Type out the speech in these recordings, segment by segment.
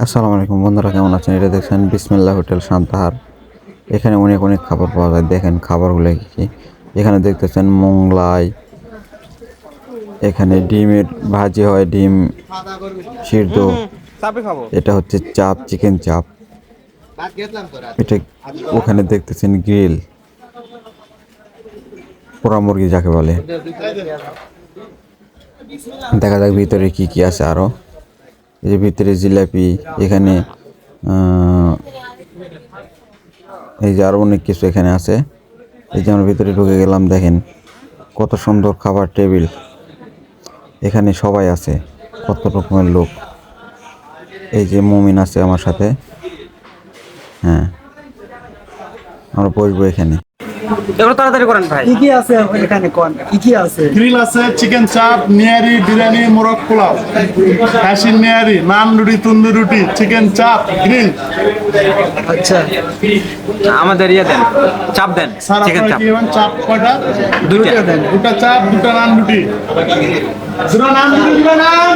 আসসালামু আলাইকুম বন্ধুরা, কেমন আছেন? এটা দেখছেন বিসমিল্লাহ হোটেল সান্তাহার। এখানে অনেক অনেক খাবার পাওয়া যায়। দেখেন খাবারগুলো কী কী। এখানে দেখতেছেন মোংলাই, এখানে ডিমের ভাজি হয়, ডিম সিদ্ধ। এটা হচ্ছে চাপ, চিকেন চাপ। এটা ওখানে দেখতেছেন গ্রিল, পোড়া মুরগি যাকে বলে। দেখা যাক ভিতরে কি কি আছে আরো। এই যে ভিতরে জিলাপি, এখানে এই যে আরো অনেক কিছু এখানে আছে। এই যে আমরা ভিতরে ঢুকে গেলাম, দেখেন কত সুন্দর খাবার টেবিল। এখানে সবাই আছে, কত রকমের লোক। এই যে মুমিন আছে আমার সাথে। হ্যাঁ, আমরা বসবো এখানে। এগুলো তাড়াতাড়ি করেন ভাই। কি কি আছে এখানে কোন কি কি আছে? গ্রিল আছে, চিকেন চাপ, নিয়ারি, বিরিয়ানি, মোরগ পোলাও, হাসির নিয়ারি, নান রুটি, তন্দুরি রুটি, চিকেন চাপ, গ্রিল। আচ্ছা, আমাদের দেন, চাপ দেন, স্যার চিকেন আপনারা চাপ কি খাবেন? চাপ কয়টা? দুইটা দেন। দুটা চাপ, দুটা নান রুটি। দুটা নান রুটি, দুটা নান।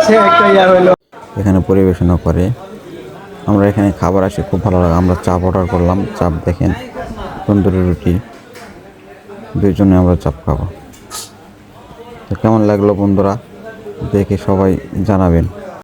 সে একটা হইলো। এখানে পরিবেশনা করে। আমরা এখানে খাবার আসে, খুব ভালো লাগে। আমরা চাপ অর্ডার করলাম। চাপ দেখেন, তন্দুরি রুটি, দুইজনে আমরা চাপ খাবো। তো কেমন লাগলো বন্ধুরা, দেখে সবাই জানাবেন।